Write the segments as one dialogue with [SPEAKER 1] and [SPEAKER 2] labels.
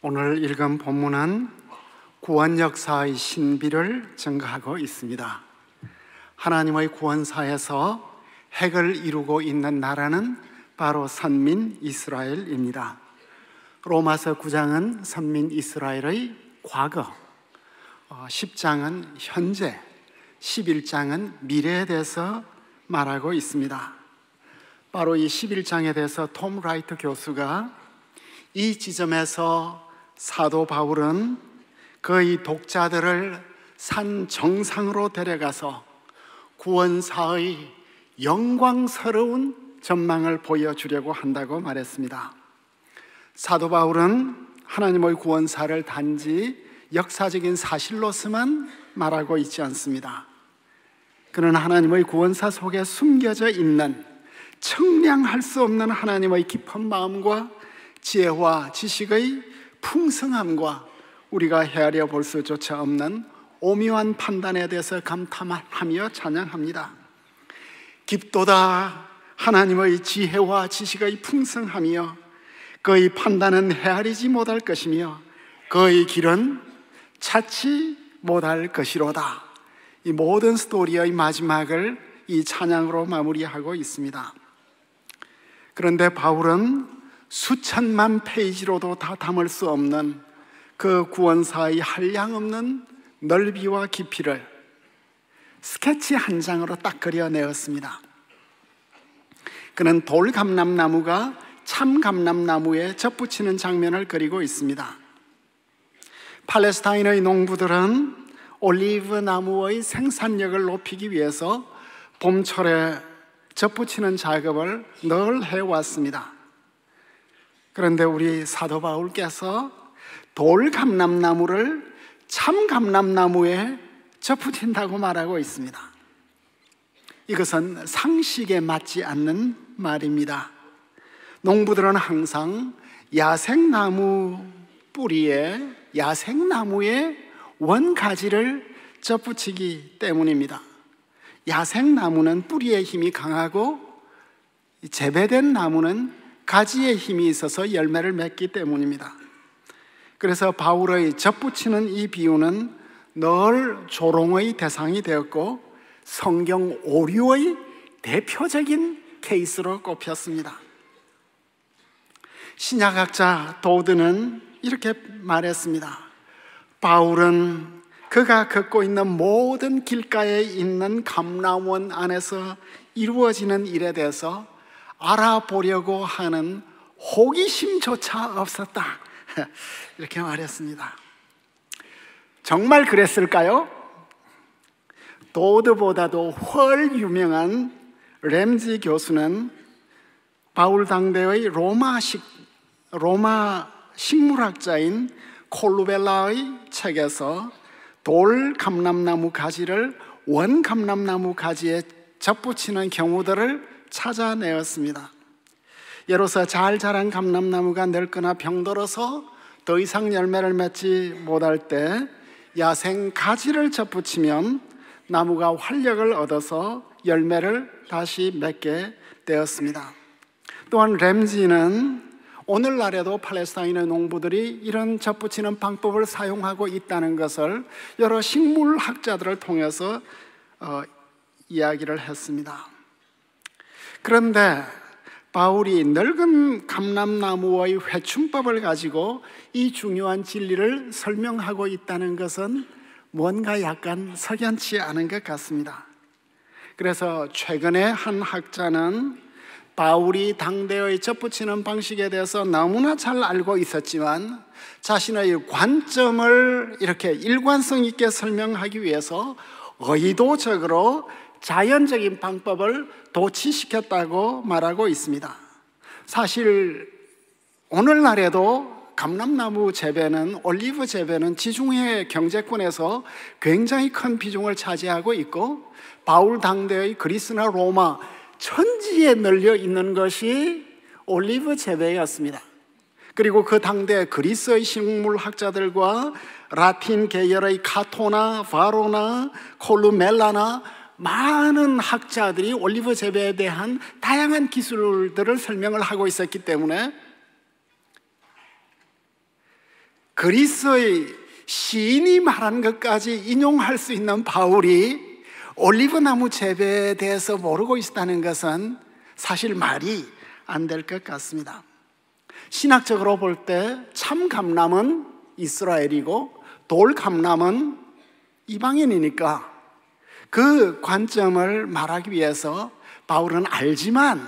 [SPEAKER 1] 오늘 읽은 본문은 구원 역사의 신비를 증거하고 있습니다. 하나님의 구원사에서 핵을 이루고 있는 나라는 바로 선민 이스라엘입니다. 로마서 9장은 선민 이스라엘의 과거, 10장은 현재, 11장은 미래에 대해서 말하고 있습니다. 바로 이 11장에 대해서 톰 라이트 교수가 이 지점에서 사도 바울은 그의 독자들을 산 정상으로 데려가서 구원사의 영광스러운 전망을 보여주려고 한다고 말했습니다. 사도 바울은 하나님의 구원사를 단지 역사적인 사실로서만 말하고 있지 않습니다. 그는 하나님의 구원사 속에 숨겨져 있는 청량할 수 없는 하나님의 깊은 마음과 지혜와 지식의 풍성함과 우리가 헤아려 볼 수조차 없는 오묘한 판단에 대해서 감탄하며 찬양합니다. 깊도다 하나님의 지혜와 지식의 풍성하며 그의 판단은 헤아리지 못할 것이며 그의 길은 찾지 못할 것이로다. 이 모든 스토리의 마지막을 이 찬양으로 마무리하고 있습니다. 그런데 바울은 수천만 페이지로도 다 담을 수 없는 그 구원사의 한량없는 넓이와 깊이를 스케치 한 장으로 딱 그려내었습니다. 그는 돌감람나무가 참감람나무에 접붙이는 장면을 그리고 있습니다. 팔레스타인의 농부들은 올리브 나무의 생산력을 높이기 위해서 봄철에 접붙이는 작업을 늘 해왔습니다. 그런데 우리 사도 바울께서 돌감람나무를 참감람나무에 접붙인다고 말하고 있습니다. 이것은 상식에 맞지 않는 말입니다. 농부들은 항상 야생나무 뿌리에 야생나무의 원가지를 접붙이기 때문입니다. 야생나무는 뿌리의 힘이 강하고 재배된 나무는 가지의 힘이 있어서 열매를 맺기 때문입니다. 그래서 바울의 접붙이는 이 비유는 늘 조롱의 대상이 되었고 성경 오류의 대표적인 케이스로 꼽혔습니다. 신약학자 도드는 이렇게 말했습니다. 바울은 그가 걷고 있는 모든 길가에 있는 감람원 안에서 이루어지는 일에 대해서 알아보려고 하는 호기심조차 없었다. 이렇게 말했습니다. 정말 그랬을까요? 도드보다도 훨 유명한 램지 교수는 바울 당대의 로마 식물학자인 콜루벨라의 책에서 돌감람나무 가지를 원감람나무 가지에 접붙이는 경우들을 찾아내었습니다. 예로서 잘 자란 감람나무가 늙거나 병들어서 더 이상 열매를 맺지 못할 때 야생 가지를 접붙이면 나무가 활력을 얻어서 열매를 다시 맺게 되었습니다. 또한 램지는 오늘날에도 팔레스타인의 농부들이 이런 접붙이는 방법을 사용하고 있다는 것을 여러 식물학자들을 통해서 이야기를 했습니다. 그런데 바울이 늙은 감람나무의 회춘법을 가지고 이 중요한 진리를 설명하고 있다는 것은 뭔가 약간 석연치 않은 것 같습니다. 그래서 최근에 한 학자는 바울이 당대의 접붙이는 방식에 대해서 너무나 잘 알고 있었지만 자신의 관점을 이렇게 일관성 있게 설명하기 위해서 의도적으로 자연적인 방법을 도취시켰다고 말하고 있습니다. 사실 오늘날에도 감람나무 재배는, 올리브 재배는 지중해 경제권에서 굉장히 큰 비중을 차지하고 있고 바울 당대의 그리스나 로마 천지에 널려 있는 것이 올리브 재배였습니다. 그리고 그 당대 그리스의 식물학자들과 라틴 계열의 카토나 바로나 콜루멜라나 많은 학자들이 올리브 재배에 대한 다양한 기술들을 설명을 하고 있었기 때문에 그리스의 시인이 말한 것까지 인용할 수 있는 바울이 올리브나무 재배에 대해서 모르고 있다는 것은 사실 말이 안 될 것 같습니다. 신학적으로 볼 때 참 감람은 이스라엘이고 돌 감람은 이방인이니까 그 관점을 말하기 위해서 바울은 알지만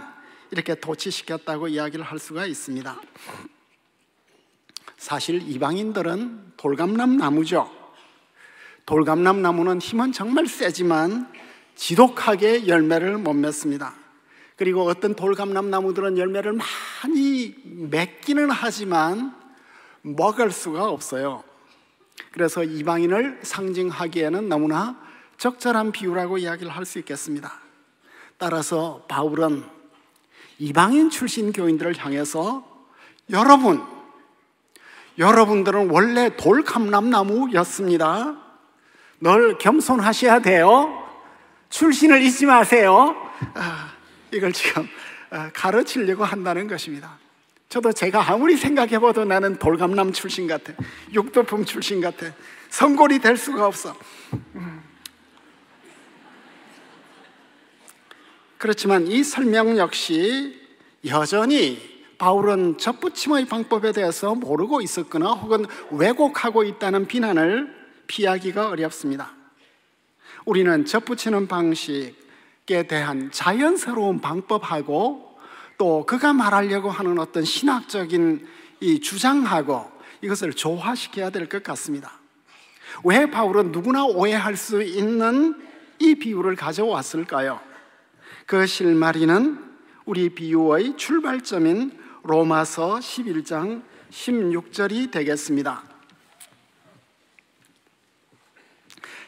[SPEAKER 1] 이렇게 도치시켰다고 이야기를 할 수가 있습니다. 사실 이방인들은 돌감람 나무죠. 돌감람 나무는 힘은 정말 세지만 지독하게 열매를 못 맺습니다. 그리고 어떤 돌감람 나무들은 열매를 많이 맺기는 하지만 먹을 수가 없어요. 그래서 이방인을 상징하기에는 너무나 적절한 비유라고 이야기를 할 수 있겠습니다. 따라서 바울은 이방인 출신 교인들을 향해서 여러분들은 원래 돌감람나무였습니다. 늘 겸손하셔야 돼요. 출신을 잊지 마세요. 이걸 지금 가르치려고 한다는 것입니다. 저도 제가 아무리 생각해봐도 나는 돌감람 출신 같아. 육도품 출신 같아. 성골이 될 수가 없어. 그렇지만 이 설명 역시 여전히 바울은 접붙임의 방법에 대해서 모르고 있었거나 혹은 왜곡하고 있다는 비난을 피하기가 어렵습니다. 우리는 접붙이는 방식에 대한 자연스러운 방법하고 또 그가 말하려고 하는 어떤 신학적인 이 주장하고 이것을 조화시켜야 될 것 같습니다. 왜 바울은 누구나 오해할 수 있는 이 비유를 가져왔을까요? 그 실마리는 우리 비유의 출발점인 로마서 11장 16절이 되겠습니다.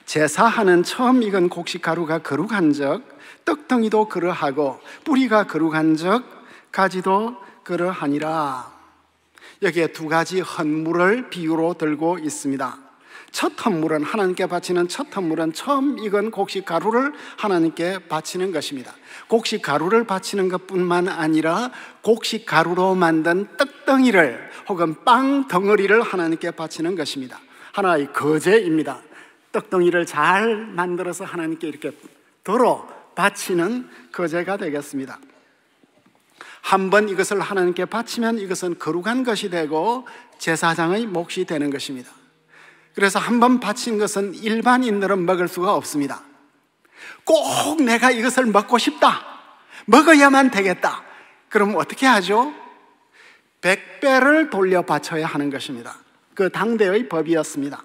[SPEAKER 1] 제사하는 처음 익은 곡식가루가 거룩한 적 떡덩이도 그러하고 뿌리가 거룩한 적 가지도 그러하니라. 여기에 두 가지 헌물을 비유로 들고 있습니다. 첫 헌물은 하나님께 바치는 첫 헌물은 처음 익은 곡식가루를 하나님께 바치는 것입니다. 곡식가루를 바치는 것뿐만 아니라 곡식가루로 만든 떡덩이를 혹은 빵 덩어리를 하나님께 바치는 것입니다. 하나의 거제입니다. 떡덩이를 잘 만들어서 하나님께 이렇게 덜어 바치는 거제가 되겠습니다. 한번 이것을 하나님께 바치면 이것은 거룩한 것이 되고 제사장의 몫이 되는 것입니다. 그래서 한번 바친 것은 일반인들은 먹을 수가 없습니다. 꼭 내가 이것을 먹고 싶다, 먹어야만 되겠다, 그럼 어떻게 하죠? 100배를 돌려 바쳐야 하는 것입니다. 그 당대의 법이었습니다.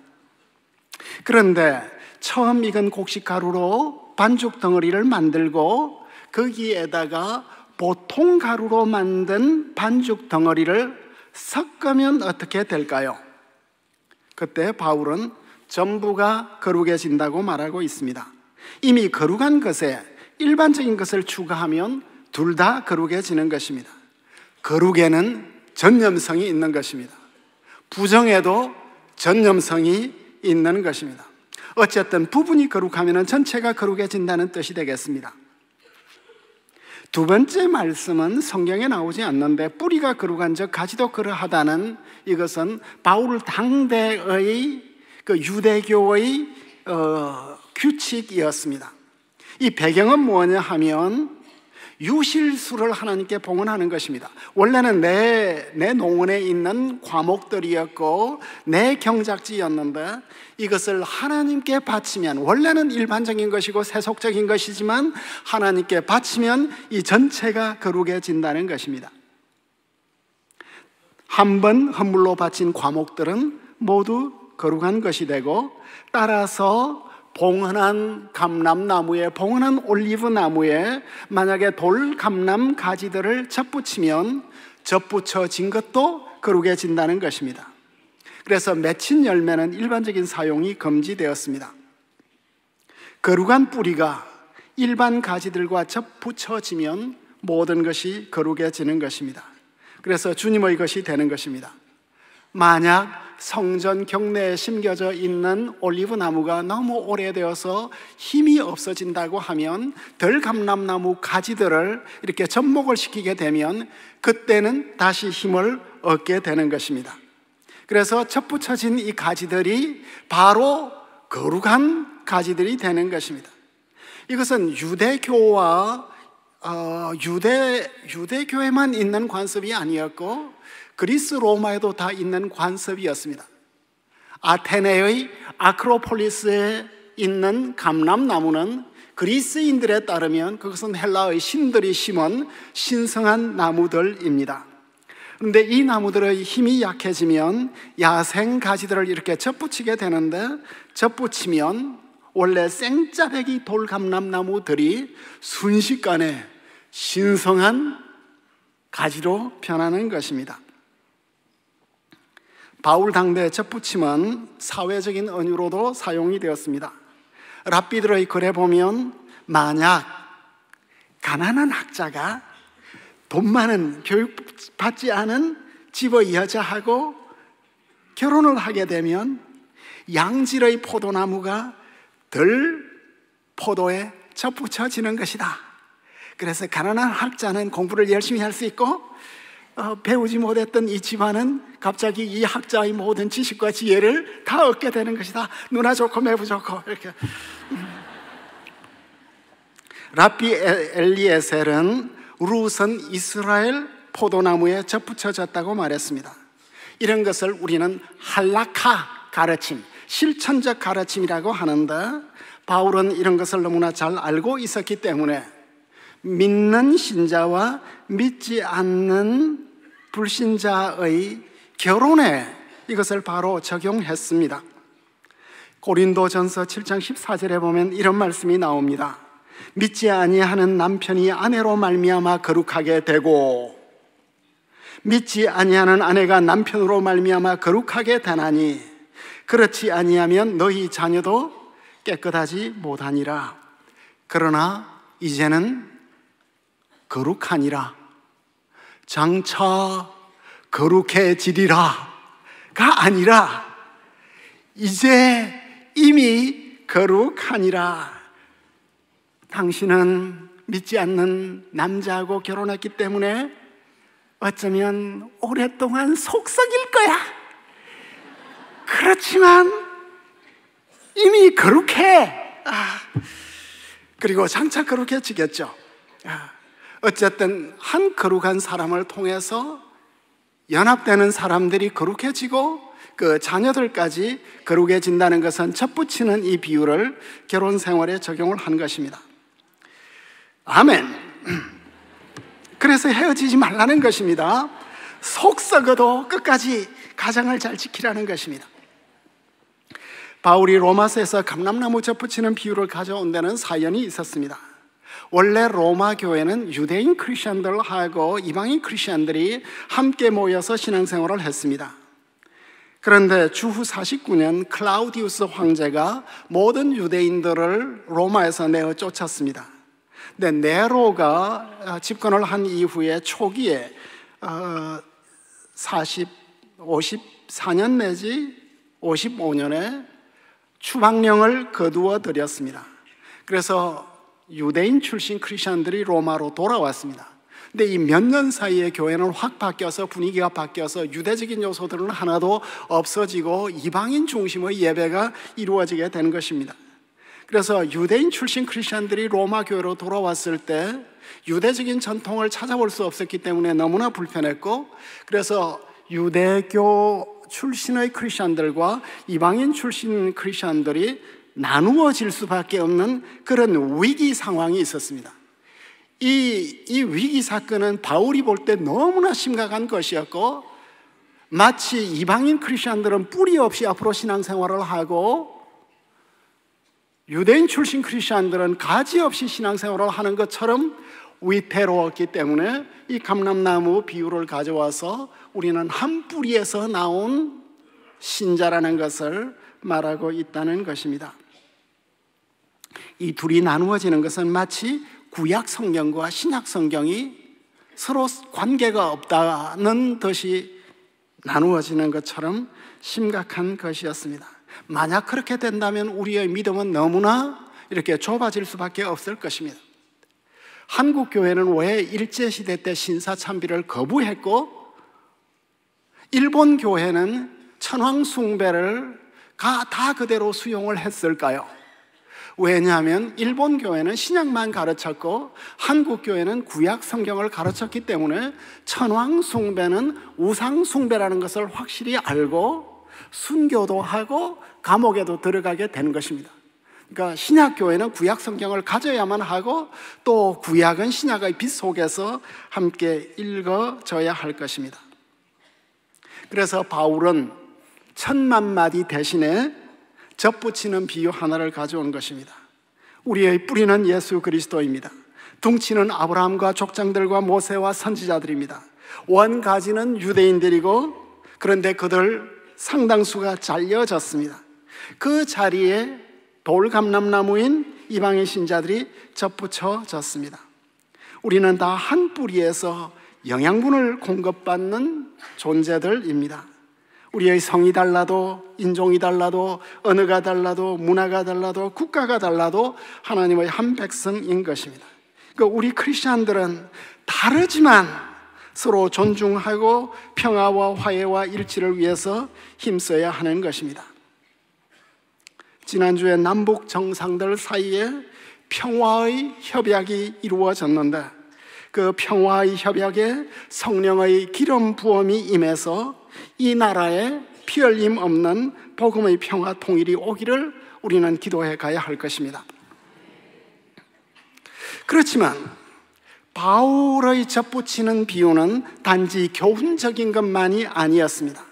[SPEAKER 1] 그런데 처음 익은 곡식가루로 반죽 덩어리를 만들고 거기에다가 보통 가루로 만든 반죽 덩어리를 섞으면 어떻게 될까요? 그때 바울은 전부가 거룩해진다고 말하고 있습니다. 이미 거룩한 것에 일반적인 것을 추가하면 둘 다 거룩해지는 것입니다. 거룩에는 전념성이 있는 것입니다. 부정에도 전념성이 있는 것입니다. 어쨌든 부분이 거룩하면 전체가 거룩해진다는 뜻이 되겠습니다. 두 번째 말씀은 성경에 나오지 않는데 뿌리가 거룩한 적 가지도 그러하다는 이것은 바울 당대의 그 유대교의 규칙이었습니다. 이 배경은 뭐냐 하면 유실수를 하나님께 봉헌하는 것입니다. 원래는 내 농원에 있는 과목들이었고 내 경작지였는데 이것을 하나님께 바치면, 원래는 일반적인 것이고 세속적인 것이지만 하나님께 바치면 이 전체가 거룩해진다는 것입니다. 한 번 헌물로 바친 과목들은 모두 거룩한 것이 되고, 따라서 봉헌한 감람나무에, 봉헌한 올리브나무에 만약에 돌감람 가지들을 접붙이면 접붙여진 것도 거룩해진다는 것입니다. 그래서 맺힌 열매는 일반적인 사용이 금지되었습니다. 거룩한 뿌리가 일반 가지들과 접붙여지면 모든 것이 거룩해지는 것입니다. 그래서 주님의 것이 되는 것입니다. 만약 성전 경내에 심겨져 있는 올리브 나무가 너무 오래되어서 힘이 없어진다고 하면 덜감람나무 가지들을 이렇게 접목을 시키게 되면 그때는 다시 힘을 얻게 되는 것입니다. 그래서 접붙여진 이 가지들이 바로 거룩한 가지들이 되는 것입니다. 이것은 유대교와 유대교에만 있는 관습이 아니었고 그리스 로마에도 다 있는 관습이었습니다. 아테네의 아크로폴리스에 있는 감람나무는 그리스인들에 따르면 그것은 헬라의 신들이 심은 신성한 나무들입니다. 그런데 이 나무들의 힘이 약해지면 야생 가지들을 이렇게 접붙이게 되는데, 접붙이면 원래 생짜배기 돌감람나무들이 순식간에 신성한 가지로 변하는 것입니다. 바울 당대의 접붙임은 사회적인 은유로도 사용이 되었습니다. 랍비들의 글에 보면 만약 가난한 학자가 돈 많은 교육받지 않은 집의 여자하고 결혼을 하게 되면 양질의 포도나무가 덜 포도에 접붙여지는 것이다. 그래서 가난한 학자는 공부를 열심히 할 수 있고 배우지 못했던 이 집안은 갑자기 이 학자의 모든 지식과 지혜를 다 얻게 되는 것이다. 누나 좋고 매부 좋고 이렇게. 랍비 엘리에셀은 룻은 이스라엘 포도나무에 접붙여졌다고 말했습니다. 이런 것을 우리는 할라카 가르침, 실천적 가르침이라고 하는데, 바울은 이런 것을 너무나 잘 알고 있었기 때문에 믿는 신자와 믿지 않는 불신자의 결혼에 이것을 바로 적용했습니다. 고린도전서 7장 14절에 보면 이런 말씀이 나옵니다. 믿지 아니하는 남편이 아내로 말미암아 거룩하게 되고 믿지 아니하는 아내가 남편으로 말미암아 거룩하게 되나니 그렇지 아니하면 너희 자녀도 깨끗하지 못하니라. 그러나 이제는 거룩하니라. 장차 거룩해지리라가 아니라 이제 이미 거룩하니라. 당신은 믿지 않는 남자하고 결혼했기 때문에 어쩌면 오랫동안 속썩일 거야. 그렇지만 이미 거룩해. 그리고 장차 거룩해지겠죠. 어쨌든 한 거룩한 사람을 통해서 연합되는 사람들이 거룩해지고 그 자녀들까지 거룩해진다는 것은 접붙이는 이 비유를 결혼 생활에 적용을 한 것입니다. 아멘. 그래서 헤어지지 말라는 것입니다. 속 썩어도 끝까지 가정을 잘 지키라는 것입니다. 바울이 로마서에서 감람나무 접붙이는 비유를 가져온 데는 사연이 있었습니다. 원래 로마 교회는 유대인 크리스천들하고 이방인 크리스천들이 함께 모여서 신앙생활을 했습니다. 그런데 주후 49년 클라우디우스 황제가 모든 유대인들을 로마에서 내어 쫓았습니다. 근데 네로가 집권을 한 이후에 초기에 54년 내지 55년에 추방령을 거두어 드렸습니다. 그래서 유대인 출신 크리스천들이 로마로 돌아왔습니다. 근데 이 몇 년 사이에 교회는 확 바뀌어서 분위기가 바뀌어서 유대적인 요소들은 하나도 없어지고 이방인 중심의 예배가 이루어지게 된 것입니다. 그래서 유대인 출신 크리스천들이 로마 교회로 돌아왔을 때 유대적인 전통을 찾아볼 수 없었기 때문에 너무나 불편했고, 그래서 유대교 출신의 크리스천들과 이방인 출신 크리스천들이 나누어질 수밖에 없는 그런 위기 상황이 있었습니다. 이 위기 사건은 바울이 볼 때 너무나 심각한 것이었고, 마치 이방인 크리스천들은 뿌리 없이 앞으로 신앙생활을 하고 유대인 출신 크리스천들은 가지 없이 신앙생활을 하는 것처럼 위태로웠기 때문에 이 감람나무 비유를 가져와서 우리는 한 뿌리에서 나온 신자라는 것을 말하고 있다는 것입니다. 이 둘이 나누어지는 것은 마치 구약 성경과 신약 성경이 서로 관계가 없다는 듯이 나누어지는 것처럼 심각한 것이었습니다. 만약 그렇게 된다면 우리의 믿음은 너무나 이렇게 좁아질 수밖에 없을 것입니다. 한국 교회는 왜 일제시대 때 신사참배를 거부했고, 일본 교회는 천왕 숭배를 다 그대로 수용을 했을까요? 왜냐하면 일본 교회는 신약만 가르쳤고 한국 교회는 구약 성경을 가르쳤기 때문에 천왕 숭배는 우상 숭배라는 것을 확실히 알고 순교도 하고 감옥에도 들어가게 된 것입니다. 그러니까 신약 교회는 구약 성경을 가져야만 하고 또 구약은 신약의 빛 속에서 함께 읽어져야 할 것입니다. 그래서 바울은 1000만마디 대신에 접붙이는 비유 하나를 가져온 것입니다. 우리의 뿌리는 예수 그리스도입니다. 둥치는 아브라함과 족장들과 모세와 선지자들입니다. 원가지는 유대인들이고 그런데 그들 상당수가 잘려졌습니다. 그 자리에 돌감람나무인 이방인 신자들이 접붙여졌습니다. 우리는 다 한 뿌리에서 영양분을 공급받는 존재들입니다. 우리의 성이 달라도 인종이 달라도 언어가 달라도 문화가 달라도 국가가 달라도 하나님의 한 백성인 것입니다. 그러니까 우리 크리스찬들은 다르지만 서로 존중하고 평화와 화해와 일치를 위해서 힘써야 하는 것입니다. 지난주에 남북 정상들 사이에 평화의 협약이 이루어졌는데 그 평화의 협약에 성령의 기름 부음이 임해서 이 나라에 피 흘림 없는 복음의 평화 통일이 오기를 우리는 기도해 가야 할 것입니다. 그렇지만 바울의 접붙이는 비유는 단지 교훈적인 것만이 아니었습니다.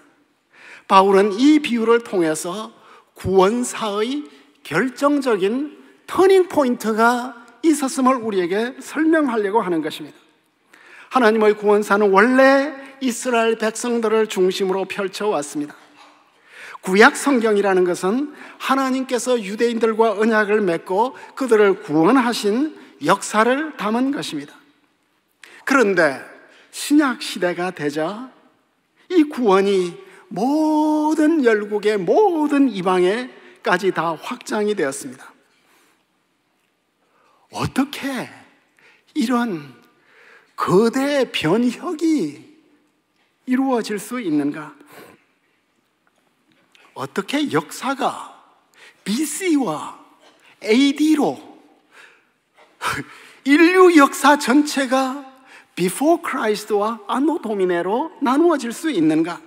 [SPEAKER 1] 바울은 이 비유를 통해서 구원사의 결정적인 터닝 포인트가 있었음을 우리에게 설명하려고 하는 것입니다. 하나님의 구원사는 원래 이스라엘 백성들을 중심으로 펼쳐왔습니다. 구약 성경이라는 것은 하나님께서 유대인들과 언약을 맺고 그들을 구원하신 역사를 담은 것입니다. 그런데 신약 시대가 되자 이 구원이 모든 열국의 모든 이방에까지 다 확장이 되었습니다. 어떻게 이런 거대 변혁이 이루어질 수 있는가? 어떻게 역사가 BC와 AD로 인류 역사 전체가 Before Christ와 Anno Domine로 나누어질 수 있는가?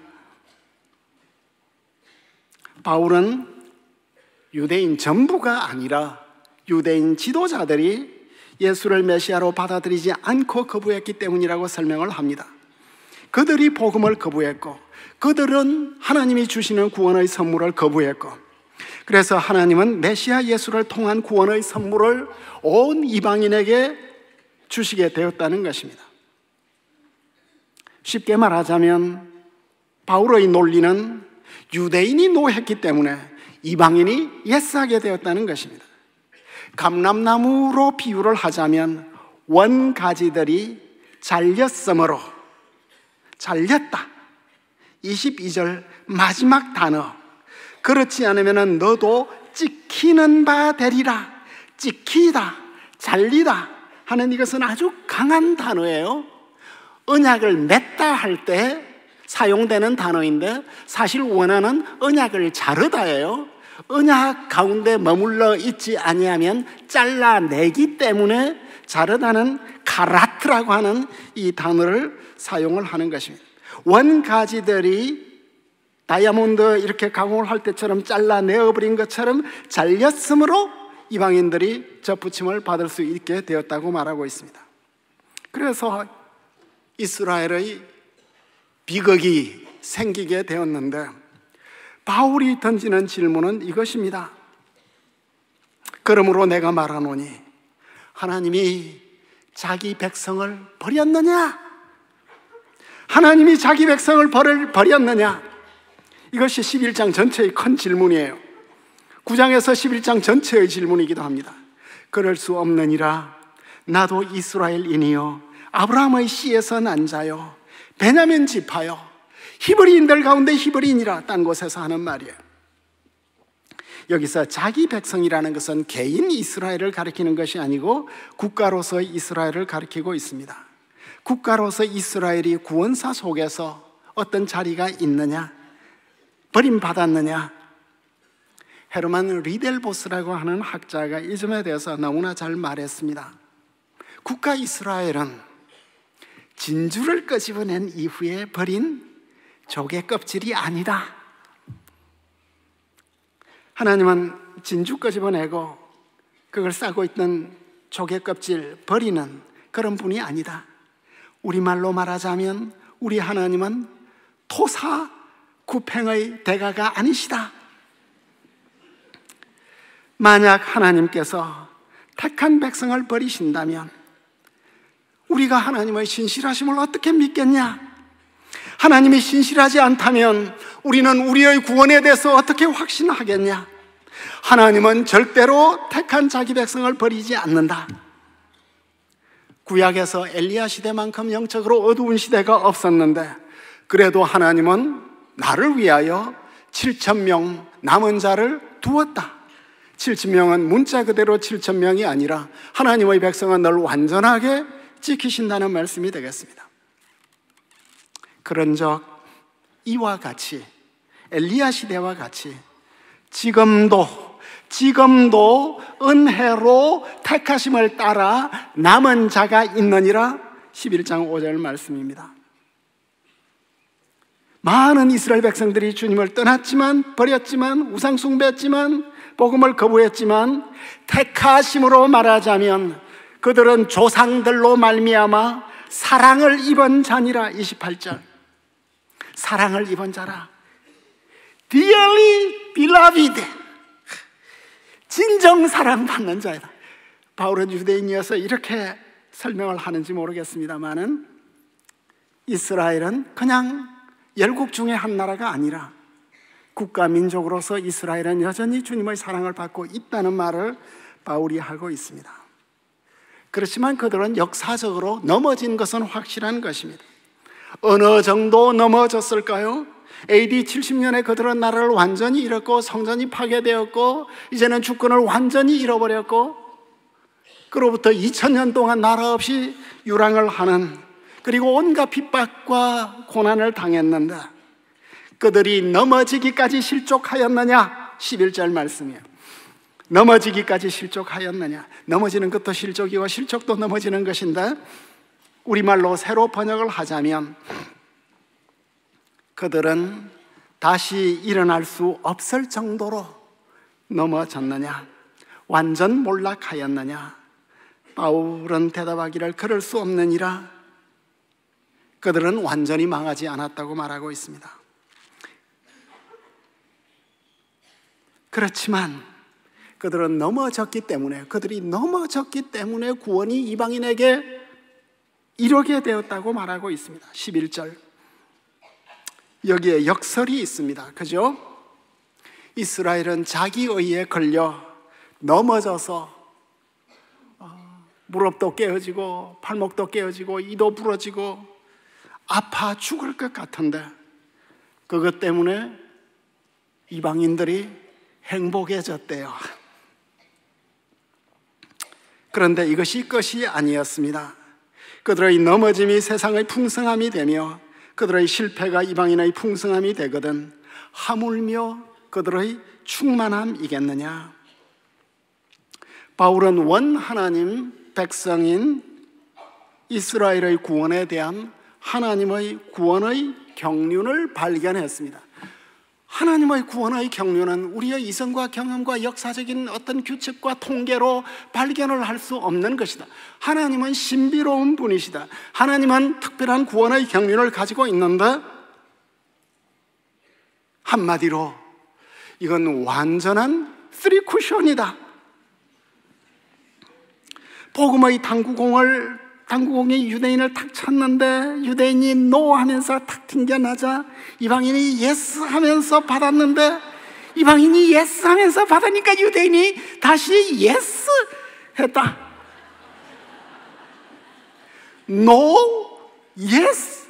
[SPEAKER 1] 바울은 유대인 전부가 아니라 유대인 지도자들이 예수를 메시아로 받아들이지 않고 거부했기 때문이라고 설명을 합니다. 그들이 복음을 거부했고 그들은 하나님이 주시는 구원의 선물을 거부했고 그래서 하나님은 메시아 예수를 통한 구원의 선물을 온 이방인에게 주시게 되었다는 것입니다. 쉽게 말하자면 바울의 논리는 유대인이 노했기 때문에 이방인이 예스하게 되었다는 것입니다. 감람나무로 비유를 하자면 원가지들이 잘렸으므로 잘렸다. 22절 마지막 단어 그렇지 않으면 너도 찍히는 바 되리라. 찍히다, 잘리다 하는 이것은 아주 강한 단어예요. 언약을 맺다 할 때 사용되는 단어인데 사실 원어는 언약을 자르다예요. 언약 가운데 머물러 있지 아니하면 잘라내기 때문에 자르다는 카라트라고 하는 이 단어를 사용을 하는 것입니다. 원가지들이 다이아몬드 이렇게 가공을 할 때처럼 잘라내어버린 것처럼 잘렸으므로 이방인들이 접붙임을 받을 수 있게 되었다고 말하고 있습니다. 그래서 이스라엘의 비극이 생기게 되었는데 바울이 던지는 질문은 이것입니다. 그러므로 내가 말하노니 하나님이 자기 백성을 버렸느냐? 하나님이 자기 백성을 버렸느냐? 이것이 11장 전체의 큰 질문이에요. 9장에서 11장 전체의 질문이기도 합니다. 그럴 수 없느니라. 나도 이스라엘인이요 아브라함의 씨에서 난 자요 베냐민 지파요 히브리인들 가운데 히브리인이라 딴 곳에서 하는 말이에요. 여기서 자기 백성이라는 것은 개인 이스라엘을 가리키는 것이 아니고 국가로서 이스라엘을 가리키고 있습니다. 국가로서 이스라엘이 구원사 속에서 어떤 자리가 있느냐? 버림받았느냐? 헤르만 리델보스라고 하는 학자가 이 점에 대해서 너무나 잘 말했습니다. 국가 이스라엘은 진주를 끄집어낸 이후에 버린 조개 껍질이 아니다. 하나님은 진주 끄집어내고 그걸 싸고 있던 조개 껍질 버리는 그런 분이 아니다. 우리말로 말하자면 우리 하나님은 토사 구팽의 대가가 아니시다. 만약 하나님께서 택한 백성을 버리신다면 우리가 하나님의 신실하심을 어떻게 믿겠냐? 하나님이 신실하지 않다면 우리는 우리의 구원에 대해서 어떻게 확신하겠냐? 하나님은 절대로 택한 자기 백성을 버리지 않는다. 구약에서 엘리야 시대만큼 영적으로 어두운 시대가 없었는데 그래도 하나님은 나를 위하여 7,000명 남은 자를 두었다. 7,000명은 문자 그대로 7,000명이 아니라 하나님의 백성은 늘 완전하게 지키신다는 말씀이 되겠습니다. 그런즉 이와 같이 엘리야 시대와 같이 지금도 은혜로 택하심을 따라 남은 자가 있느니라. 11장 5절 말씀입니다. 많은 이스라엘 백성들이 주님을 떠났지만, 버렸지만, 우상 숭배했지만, 복음을 거부했지만 택하심으로 말하자면 그들은 조상들로 말미암아 사랑을 입은 자니라. 28절 사랑을 입은 자라. Dearly beloved, 진정 사랑받는 자이다. 바울은 유대인이어서 이렇게 설명을 하는지 모르겠습니다만은 이스라엘은 그냥 열국 중에 한 나라가 아니라 국가 민족으로서 이스라엘은 여전히 주님의 사랑을 받고 있다는 말을 바울이 하고 있습니다. 그렇지만 그들은 역사적으로 넘어진 것은 확실한 것입니다. 어느 정도 넘어졌을까요? AD 70년에 그들은 나라를 완전히 잃었고 성전이 파괴되었고 이제는 주권을 완전히 잃어버렸고 그로부터 2000년 동안 나라 없이 유랑을 하는, 그리고 온갖 핍박과 고난을 당했는데 그들이 넘어지기까지 실족하였느냐? 11절 말씀이에요. 넘어지기까지 실족하였느냐? 넘어지는 것도 실족이고 실족도 넘어지는 것인데 우리말로 새로 번역을 하자면 그들은 다시 일어날 수 없을 정도로 넘어졌느냐? 완전 몰락하였느냐? 바울은 대답하기를 그럴 수 없느니라. 그들은 완전히 망하지 않았다고 말하고 있습니다. 그렇지만 그들은 그들이 넘어졌기 때문에 구원이 이방인에게 이르게 되었다고 말하고 있습니다. 11절 여기에 역설이 있습니다. 그죠? 이스라엘은 자기 의에 걸려 넘어져서 무릎도 깨어지고 팔목도 깨어지고 이도 부러지고 아파 죽을 것 같은데 그것 때문에 이방인들이 행복해졌대요. 그런데 이것이 끝이 아니었습니다. 그들의 넘어짐이 세상의 풍성함이 되며 그들의 실패가 이방인의 풍성함이 되거든 하물며 그들의 충만함이겠느냐? 바울은 원 하나님 백성인 이스라엘의 구원에 대한 하나님의 구원의 경륜을 발견했습니다. 하나님의 구원의 경륜은 우리의 이성과 경험과 역사적인 어떤 규칙과 통계로 발견을 할 수 없는 것이다. 하나님은 신비로운 분이시다. 하나님은 특별한 구원의 경륜을 가지고 있는데 한마디로 이건 완전한 쓰리쿠션이다. 복음의 당구공이 유대인을 탁 쳤는데 유대인이 노 하면서 탁 튕겨나자 이방인이 예스 하면서 받았는데 이방인이 예스 하면서 받으니까 유대인이 다시 예스 했다. 노, 예스,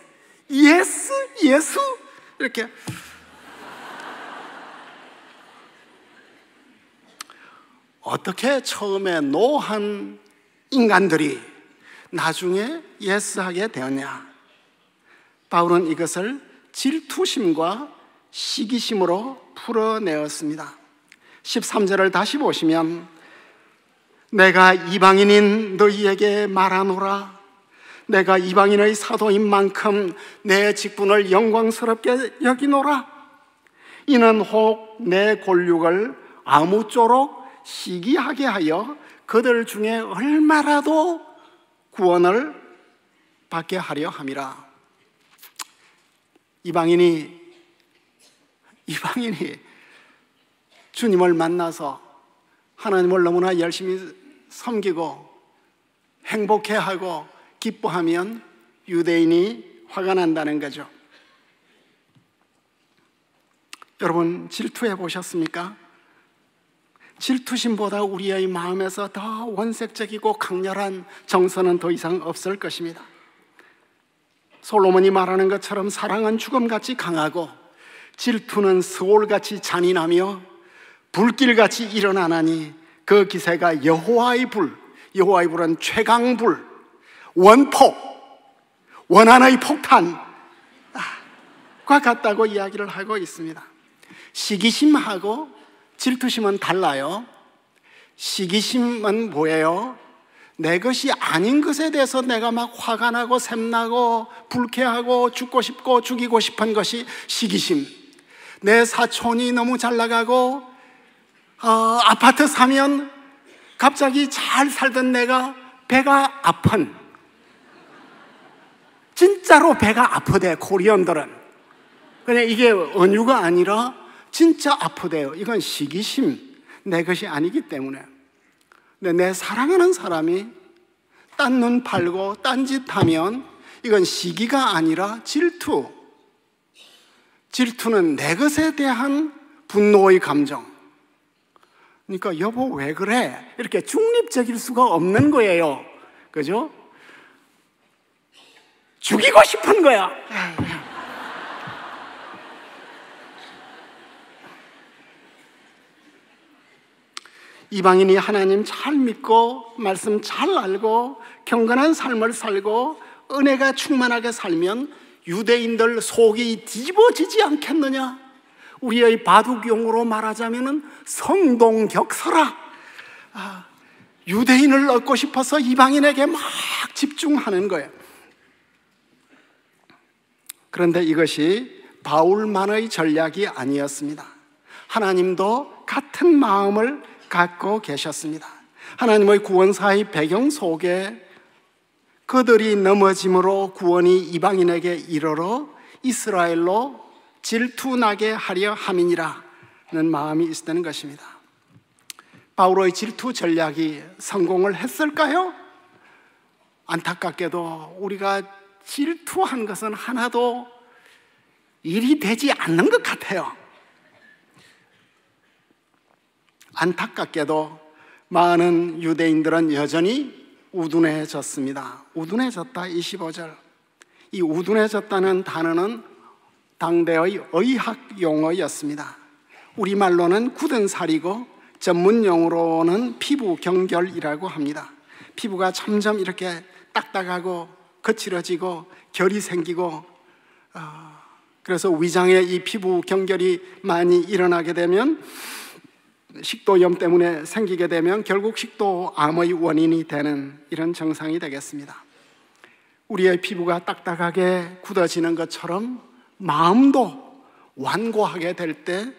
[SPEAKER 1] 예스, 예수 이렇게. 어떻게 처음에 노한 인간들이 나중에 예스하게 되었냐? 바울은 이것을 질투심과 시기심으로 풀어내었습니다. 13절을 다시 보시면 내가 이방인인 너희에게 말하노라. 내가 이방인의 사도인 만큼 내 직분을 영광스럽게 여기노라. 이는 혹 내 골육을 아무쪼록 시기하게 하여 그들 중에 얼마라도 구원을 받게 하려 함이라. 이방인이 주님을 만나서 하나님을 너무나 열심히 섬기고 행복해하고 기뻐하면 유대인이 화가 난다는 거죠. 여러분, 질투해 보셨습니까? 질투심보다 우리의 마음에서 더 원색적이고 강렬한 정서는 더 이상 없을 것입니다. 솔로몬이 말하는 것처럼 사랑은 죽음같이 강하고 질투는 스올같이 잔인하며 불길같이 일어나나니 그 기세가 여호와의 불, 여호와의 불은 최강불, 원폭, 원한의 폭탄과 같다고 이야기를 하고 있습니다. 시기심하고 질투심은 달라요. 시기심은 뭐예요? 내 것이 아닌 것에 대해서 내가 막 화가 나고 샘나고 불쾌하고 죽고 싶고 죽이고 싶은 것이 시기심. 내 사촌이 너무 잘 나가고 아파트 사면 갑자기 잘 살던 내가 배가 아픈, 진짜로 배가 아프대. 코리언들은 그냥 이게 언유가 아니라 진짜 아프대요. 이건 시기심, 내 것이 아니기 때문에. 근데 내 사랑하는 사람이 딴 눈 팔고 딴짓하면 이건 시기가 아니라 질투. 질투는 내 것에 대한 분노의 감정. 그러니까 여보 왜 그래? 이렇게 중립적일 수가 없는 거예요. 그죠? 죽이고 싶은 거야. 이방인이 하나님 잘 믿고 말씀 잘 알고 경건한 삶을 살고 은혜가 충만하게 살면 유대인들 속이 뒤집어지지 않겠느냐? 우리의 바둑용어로 말하자면 성동격서라. 유대인을 얻고 싶어서 이방인에게 막 집중하는 거예요. 그런데 이것이 바울만의 전략이 아니었습니다. 하나님도 같은 마음을 갖고 계셨습니다. 하나님의 구원사의 배경 속에 그들이 넘어짐으로 구원이 이방인에게 이르러 이스라엘로 질투나게 하려 함이니라는 마음이 있었다는 것입니다. 바울의 질투 전략이 성공을 했을까요? 안타깝게도 우리가 질투한 것은 하나도 일이 되지 않는 것 같아요. 안타깝게도 많은 유대인들은 여전히 우둔해졌습니다. 우둔해졌다, 25절. 이 우둔해졌다는 단어는 당대의 의학 용어였습니다. 우리말로는 굳은 살이고 전문 용어로는 피부 경결이라고 합니다. 피부가 점점 이렇게 딱딱하고 거칠어지고 결이 생기고 그래서 위장에 이 피부 경결이 많이 일어나게 되면 식도염 때문에 생기게 되면 결국 식도암의 원인이 되는 이런 증상이 되겠습니다. 우리의 피부가 딱딱하게 굳어지는 것처럼 마음도 완고하게 될 때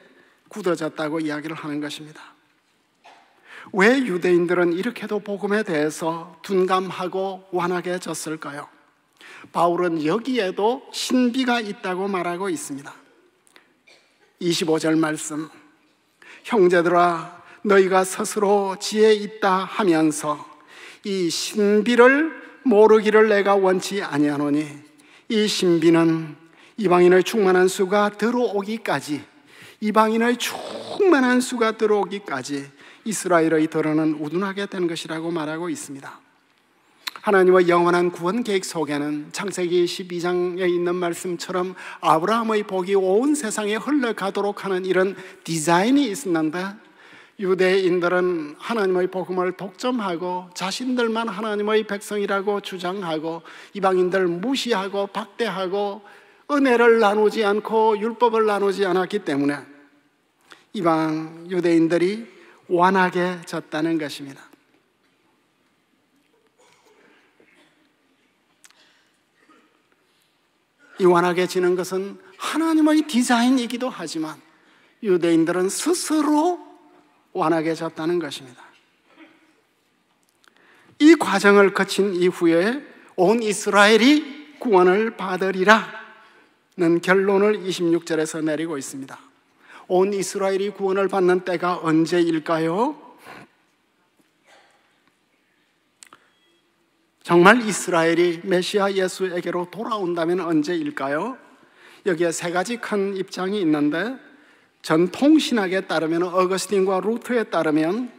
[SPEAKER 1] 굳어졌다고 이야기를 하는 것입니다. 왜 유대인들은 이렇게도 복음에 대해서 둔감하고 완악해졌을까요? 바울은 여기에도 신비가 있다고 말하고 있습니다. 25절 말씀, 형제들아 너희가 스스로 지혜 있다 하면서 이 신비를 모르기를 내가 원치 아니하노니 이 신비는 이방인의 충만한 수가 들어오기까지 이스라엘의 더러는 우둔하게 된 것이라고 말하고 있습니다. 하나님의 영원한 구원 계획 속에는 창세기 12장에 있는 말씀처럼 아브라함의 복이 온 세상에 흘러가도록 하는 이런 디자인이 있었는데 유대인들은 하나님의 복음을 독점하고 자신들만 하나님의 백성이라고 주장하고 이방인들 무시하고 박대하고 은혜를 나누지 않고 율법을 나누지 않았기 때문에 이방 유대인들이 완악해졌다는 것입니다. 이 완악해지는 것은 하나님의 디자인이기도 하지만 유대인들은 스스로 완악해졌다는 것입니다. 이 과정을 거친 이후에 온 이스라엘이 구원을 받으리라 는 결론을 26절에서 내리고 있습니다. 온 이스라엘이 구원을 받는 때가 언제일까요? 정말 이스라엘이 메시아 예수에게로 돌아온다면 언제일까요? 여기에 세 가지 큰 입장이 있는데, 전통신학에 따르면, 어거스틴과 루터에 따르면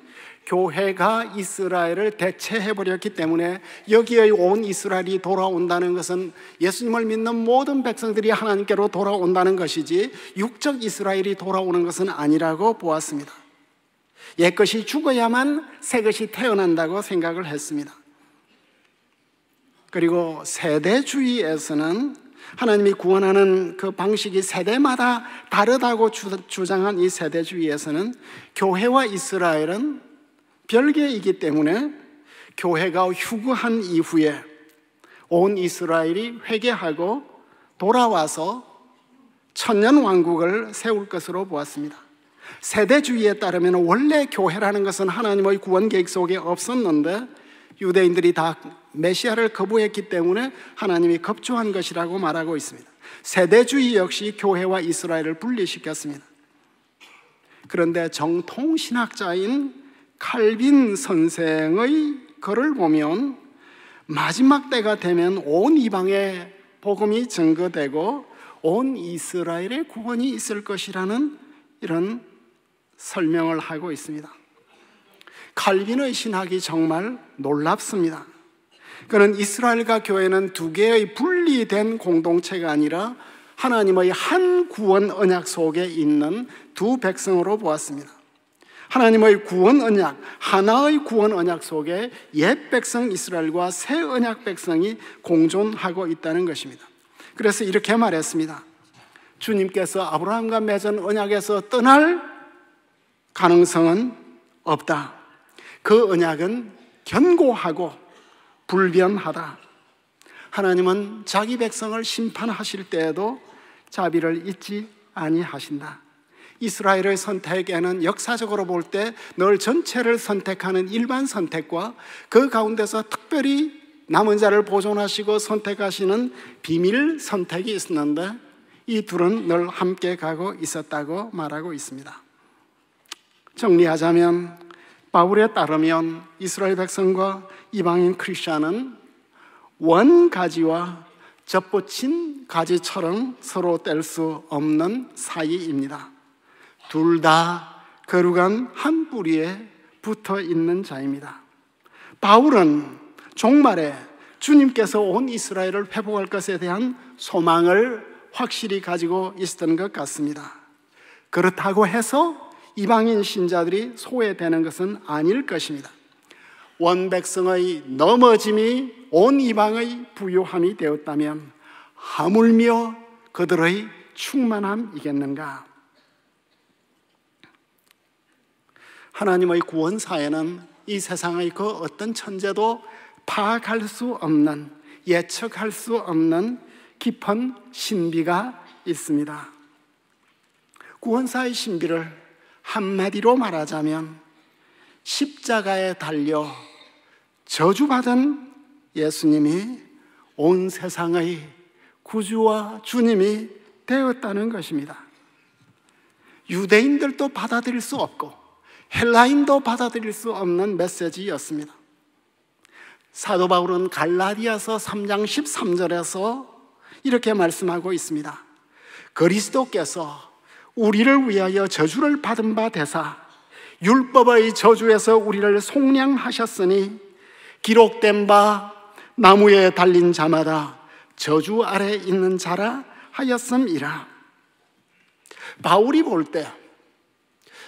[SPEAKER 1] 교회가 이스라엘을 대체해버렸기 때문에 여기에 온 이스라엘이 돌아온다는 것은 예수님을 믿는 모든 백성들이 하나님께로 돌아온다는 것이지 육적 이스라엘이 돌아오는 것은 아니라고 보았습니다. 옛것이 죽어야만 새것이 태어난다고 생각을 했습니다. 그리고 세대주의에서는 하나님이 구원하는 그 방식이 세대마다 다르다고 주장한 이 세대주의에서는 교회와 이스라엘은 별개이기 때문에 교회가 휴거한 이후에 온 이스라엘이 회개하고 돌아와서 천년왕국을 세울 것으로 보았습니다. 세대주의에 따르면 원래 교회라는 것은 하나님의 구원 계획 속에 없었는데 유대인들이 다 메시아를 거부했기 때문에 하나님이 급조한 것이라고 말하고 있습니다. 세대주의 역시 교회와 이스라엘을 분리시켰습니다. 그런데 정통신학자인 칼빈 선생의 글을 보면 마지막 때가 되면 온 이방에 복음이 증거되고 온 이스라엘의 구원이 있을 것이라는 이런 설명을 하고 있습니다. 칼빈의 신학이 정말 놀랍습니다. 그는 이스라엘과 교회는 두 개의 분리된 공동체가 아니라 하나님의 한 구원 언약 속에 있는 두 백성으로 보았습니다. 하나님의 구원 언약, 하나의 구원 언약 속에 옛 백성 이스라엘과 새 언약 백성이 공존하고 있다는 것입니다. 그래서 이렇게 말했습니다. 주님께서 아브라함과 맺은 언약에서 떠날 가능성은 없다. 그 언약은 견고하고 불변하다. 하나님은 자기 백성을 심판하실 때에도 자비를 잊지 아니하신다. 이스라엘의 선택에는 역사적으로 볼 때 늘 전체를 선택하는 일반 선택과 그 가운데서 특별히 남은 자를 보존하시고 선택하시는 비밀 선택이 있었는데 이 둘은 늘 함께 가고 있었다고 말하고 있습니다. 정리하자면 바울에 따르면 이스라엘 백성과 이방인 크리스찬은 원가지와 접붙인 가지처럼 서로 뗄 수 없는 사이입니다. 둘 다 거룩한 한 뿌리에 붙어 있는 자입니다. 바울은 종말에 주님께서 온 이스라엘을 회복할 것에 대한 소망을 확실히 가지고 있었던 것 같습니다. 그렇다고 해서 이방인 신자들이 소외되는 것은 아닐 것입니다. 원백성의 넘어짐이 온 이방의 부요함이 되었다면 하물며 그들의 충만함이겠는가? 하나님의 구원사에는 이 세상의 그 어떤 천재도 파악할 수 없는, 예측할 수 없는 깊은 신비가 있습니다. 구원사의 신비를 한마디로 말하자면 십자가에 달려 저주받은 예수님이 온 세상의 구주와 주님이 되었다는 것입니다. 유대인들도 받아들일 수 없고 헬라인도 받아들일 수 없는 메시지였습니다. 사도 바울은 갈라디아서 3장 13절에서 이렇게 말씀하고 있습니다. 그리스도께서 우리를 위하여 저주를 받은 바 되사 율법의 저주에서 우리를 속량하셨으니 기록된 바 나무에 달린 자마다 저주 아래 있는 자라 하였음이라. 바울이 볼 때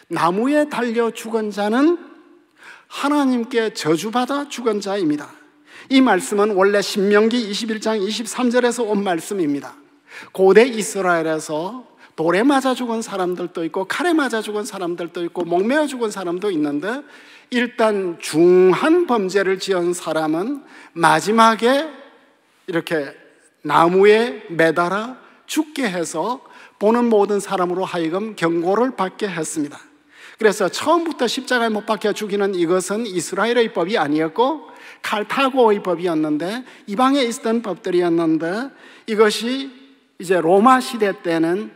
[SPEAKER 1] 나무에 달려 죽은 자는 하나님께 저주받아 죽은 자입니다. 이 말씀은 원래 신명기 21장 23절에서 온 말씀입니다. 고대 이스라엘에서 돌에 맞아 죽은 사람들도 있고 칼에 맞아 죽은 사람들도 있고 목매어 죽은 사람도 있는데, 일단 중한 범죄를 지은 사람은 마지막에 이렇게 나무에 매달아 죽게 해서 보는 모든 사람으로 하여금 경고를 받게 했습니다. 그래서 처음부터 십자가에 못 박혀 죽이는 이것은 이스라엘의 법이 아니었고 칼타고의 법이었는데, 이방에 있었던 법들이었는데, 이것이 이제 로마 시대 때는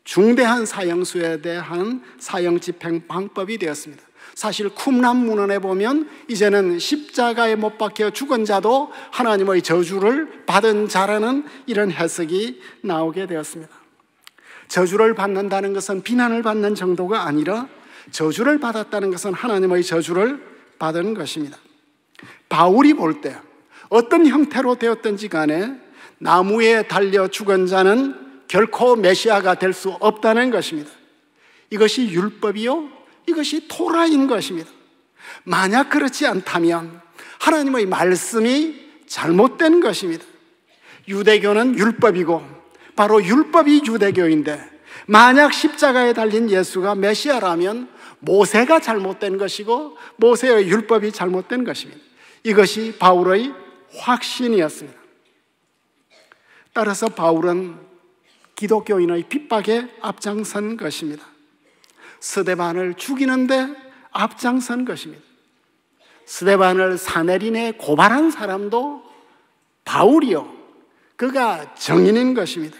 [SPEAKER 1] 중대한 사형수에 대한 사형 집행 방법이 되었습니다. 사실 쿰란 문헌에 보면 이제는 십자가에 못 박혀 죽은 자도 하나님의 저주를 받은 자라는 이런 해석이 나오게 되었습니다. 저주를 받는다는 것은 비난을 받는 정도가 아니라 저주를 받았다는 것은 하나님의 저주를 받은 것입니다. 바울이 볼 때 어떤 형태로 되었든지 간에 나무에 달려 죽은 자는 결코 메시아가 될 수 없다는 것입니다. 이것이 율법이요, 이것이 토라인 것입니다. 만약 그렇지 않다면 하나님의 말씀이 잘못된 것입니다. 유대교는 율법이고 바로 율법이 유대교인데, 만약 십자가에 달린 예수가 메시아라면 모세가 잘못된 것이고 모세의 율법이 잘못된 것입니다. 이것이 바울의 확신이었습니다. 따라서 바울은 기독교인의 핍박에 앞장선 것입니다. 스데반을 죽이는데 앞장선 것입니다. 스데반을 사내린에 고발한 사람도 바울이요, 그가 정인인 것입니다.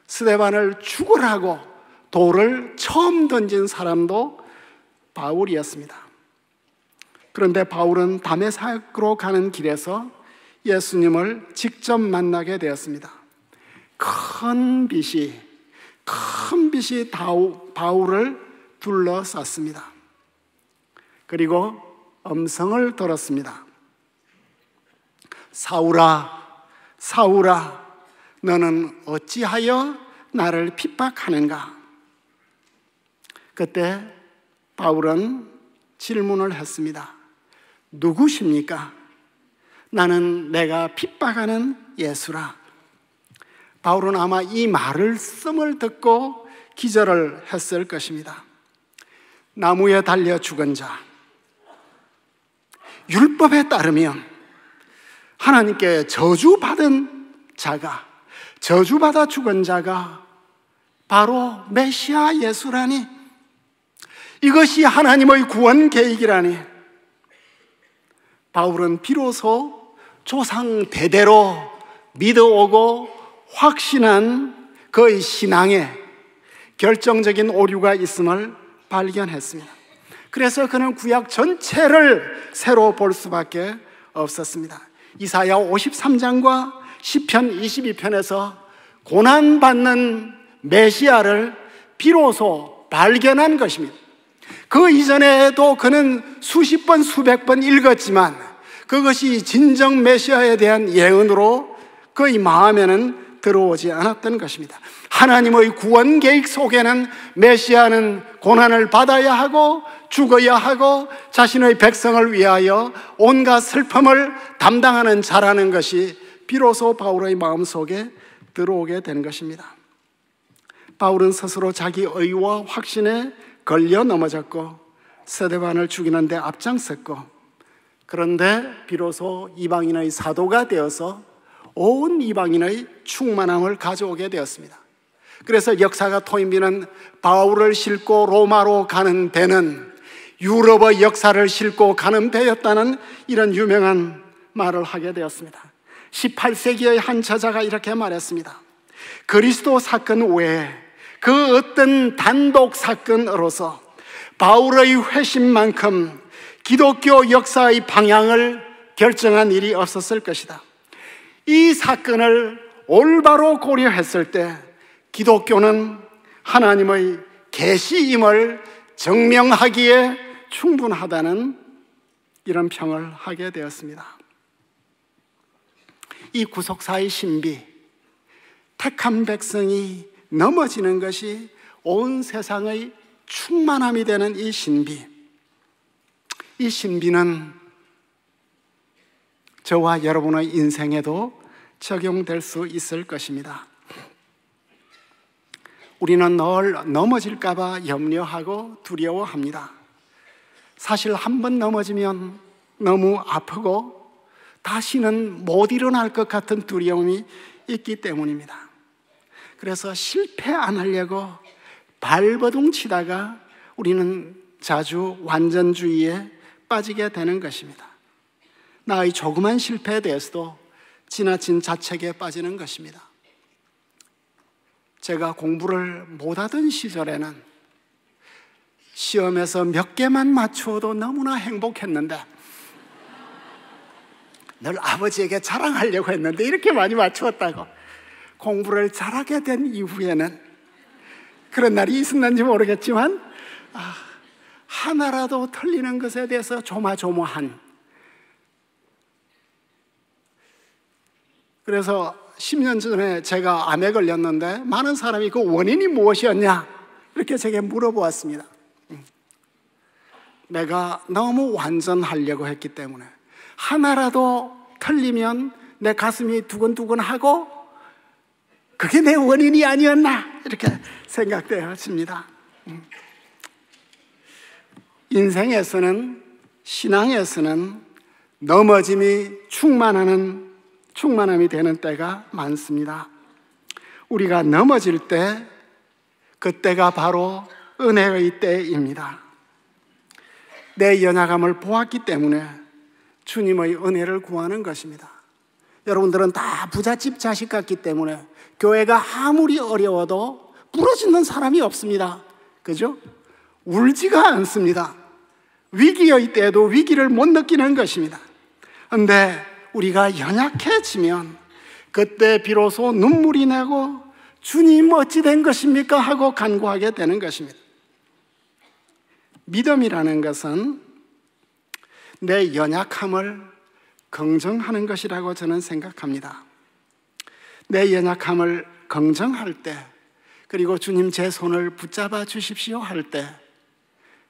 [SPEAKER 1] 스데반을 죽으라고 돌을 처음 던진 사람도 바울이었습니다. 그런데 바울은 다메섹으로 가는 길에서 예수님을 직접 만나게 되었습니다. 큰 빛이 바울을 둘러쌌습니다. 그리고 음성을 들었습니다. 사울아, 사울아, 너는 어찌하여 나를 핍박하는가? 그때 바울은 질문을 했습니다. 누구십니까? 나는 내가 핍박하는 예수라. 바울은 아마 이 말을 씀을 듣고 기절을 했을 것입니다. 나무에 달려 죽은 자, 율법에 따르면 하나님께 저주받은 자가, 저주받아 죽은 자가 바로 메시아 예수라니, 이것이 하나님의 구원 계획이라니, 바울은 비로소 조상 대대로 믿어오고 확신한 그의 신앙에 결정적인 오류가 있음을 발견했습니다. 그래서 그는 구약 전체를 새로 볼 수밖에 없었습니다. 이사야 53장과 시편 22편에서 고난받는 메시아를 비로소 발견한 것입니다. 그 이전에도 그는 수십 번 수백 번 읽었지만 그것이 진정 메시아에 대한 예언으로 그의 마음에는 들어오지 않았던 것입니다. 하나님의 구원 계획 속에는 메시아는 고난을 받아야 하고 죽어야 하고 자신의 백성을 위하여 온갖 슬픔을 담당하는 자라는 것이 비로소 바울의 마음속에 들어오게 된 것입니다. 바울은 스스로 자기 의와 확신에 걸려 넘어졌고 스데반을 죽이는 데 앞장섰고, 그런데 비로소 이방인의 사도가 되어서 온 이방인의 충만함을 가져오게 되었습니다. 그래서 역사가 토인비는 바울을 싣고 로마로 가는 배는 유럽의 역사를 싣고 가는 배였다는 이런 유명한 말을 하게 되었습니다. 18세기의 한 저자가 이렇게 말했습니다. 그리스도 사건 외에 그 어떤 단독 사건으로서 바울의 회심만큼 기독교 역사의 방향을 결정한 일이 없었을 것이다. 이 사건을 올바로 고려했을 때 기독교는 하나님의 계시임을 증명하기에 충분하다는 이런 평을 하게 되었습니다. 이 구속사의 신비, 택한 백성이 넘어지는 것이 온 세상의 충만함이 되는 이 신비, 이 신비는 저와 여러분의 인생에도 적용될 수 있을 것입니다. 우리는 늘 넘어질까 봐 염려하고 두려워합니다. 사실 한 번 넘어지면 너무 아프고 다시는 못 일어날 것 같은 두려움이 있기 때문입니다. 그래서 실패 안 하려고 발버둥 치다가 우리는 자주 완전주의에 빠지게 되는 것입니다. 나의 조그만 실패에 대해서도 지나친 자책에 빠지는 것입니다. 제가 공부를 못하던 시절에는 시험에서 몇 개만 맞추어도 너무나 행복했는데, 늘 아버지에게 자랑하려고 했는데 이렇게 많이 맞추었다고. 공부를 잘하게 된 이후에는 그런 날이 있었는지 모르겠지만 하나라도 틀리는 것에 대해서 조마조마한, 그래서 10년 전에 제가 암에 걸렸는데 많은 사람이 그 원인이 무엇이었냐 이렇게 제게 물어보았습니다. 내가 너무 완전하려고 했기 때문에 하나라도 틀리면 내 가슴이 두근두근하고 그게 내 원인이 아니었나 이렇게 생각되었습니다. 인생에서는, 신앙에서는 넘어짐이 충만함이 되는 때가 많습니다. 우리가 넘어질 때 그때가 바로 은혜의 때입니다. 내 연약함을 보았기 때문에 주님의 은혜를 구하는 것입니다. 여러분들은 다 부잣집 자식 같기 때문에 교회가 아무리 어려워도 부러지는 사람이 없습니다. 그죠? 울지가 않습니다. 위기의 때에도 위기를 못 느끼는 것입니다. 그런데 우리가 연약해지면 그때 비로소 눈물이 나고 주님 어찌 된 것입니까? 하고 간구하게 되는 것입니다. 믿음이라는 것은 내 연약함을 긍정하는 것이라고 저는 생각합니다. 내 연약함을 긍정할 때, 그리고 주님 제 손을 붙잡아 주십시오 할 때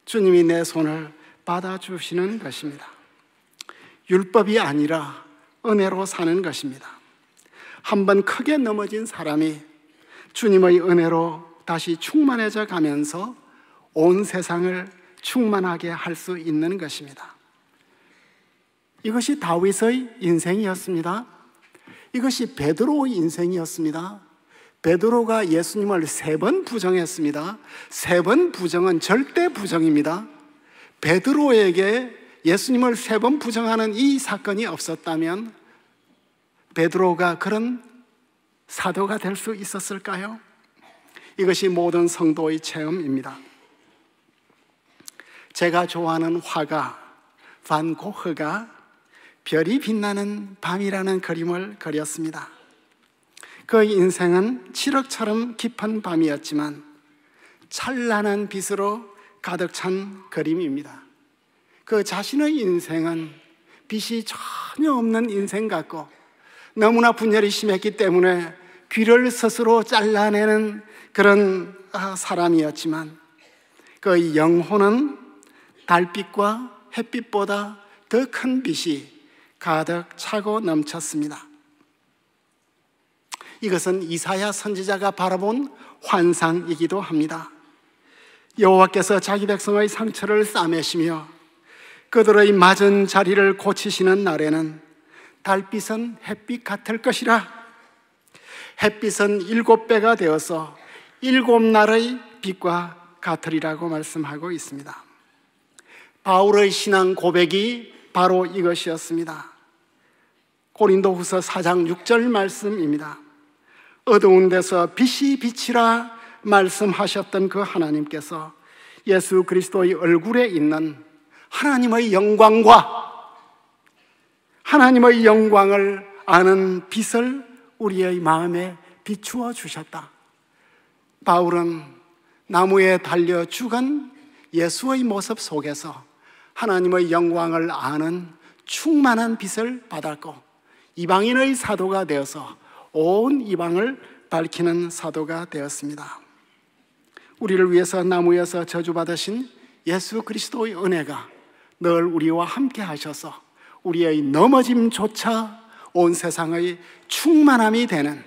[SPEAKER 1] 주님이 내 손을 받아주시는 것입니다. 율법이 아니라 은혜로 사는 것입니다. 한번 크게 넘어진 사람이 주님의 은혜로 다시 충만해져 가면서 온 세상을 충만하게 할 수 있는 것입니다. 이것이 다윗의 인생이었습니다. 이것이 베드로의 인생이었습니다. 베드로가 예수님을 3번 부정했습니다. 3번 부정은 절대 부정입니다. 베드로에게 예수님을 3번 부정하는 이 사건이 없었다면 베드로가 그런 사도가 될 수 있었을까요? 이것이 모든 성도의 체험입니다. 제가 좋아하는 화가 반 고흐가 별이 빛나는 밤이라는 그림을 그렸습니다. 그 인생은 칠흑처럼 깊은 밤이었지만 찬란한 빛으로 가득 찬 그림입니다. 그 자신의 인생은 빛이 전혀 없는 인생 같고 너무나 분열이 심했기 때문에 귀를 스스로 잘라내는 그런 사람이었지만 그 영혼은 달빛과 햇빛보다 더 큰 빛이 가득 차고 넘쳤습니다. 이것은 이사야 선지자가 바라본 환상이기도 합니다. 여호와께서 자기 백성의 상처를 싸매시며 그들의 맞은 자리를 고치시는 날에는 달빛은 햇빛 같을 것이라. 햇빛은 7배가 되어서 7날의 빛과 같으리라고 말씀하고 있습니다. 바울의 신앙 고백이 바로 이것이었습니다. 고린도후서 4장 6절 말씀입니다. 어두운 데서 빛이 비치라 말씀하셨던 그 하나님께서 예수 그리스도의 얼굴에 있는 하나님의 영광과 하나님의 영광을 아는 빛을 우리의 마음에 비추어 주셨다. 바울은 나무에 달려 죽은 예수의 모습 속에서 하나님의 영광을 아는 충만한 빛을 받았고 이방인의 사도가 되어서 온 이방을 밝히는 사도가 되었습니다. 우리를 위해서 나무에서 저주받으신 예수 그리스도의 은혜가 늘 우리와 함께 하셔서 우리의 넘어짐조차 온 세상의 충만함이 되는,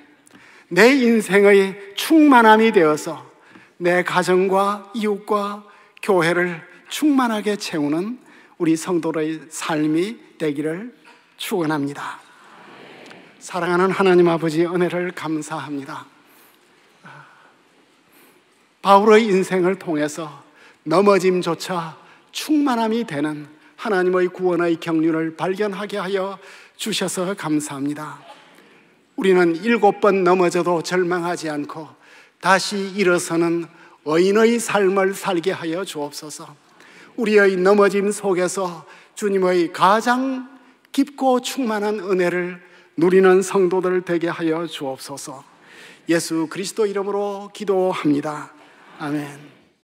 [SPEAKER 1] 내 인생의 충만함이 되어서 내 가정과 이웃과 교회를 충만하게 채우는 우리 성도의 삶이 되기를 축원합니다. 사랑하는 하나님 아버지, 은혜를 감사합니다. 바울의 인생을 통해서 넘어짐조차 충만함이 되는 하나님의 구원의 경륜을 발견하게 하여 주셔서 감사합니다. 우리는 7번 넘어져도 절망하지 않고 다시 일어서는 의인의 삶을 살게 하여 주옵소서. 우리의 넘어짐 속에서 주님의 가장 깊고 충만한 은혜를 누리는 성도들 되게 하여 주옵소서. 예수 그리스도 이름으로 기도합니다. 아멘.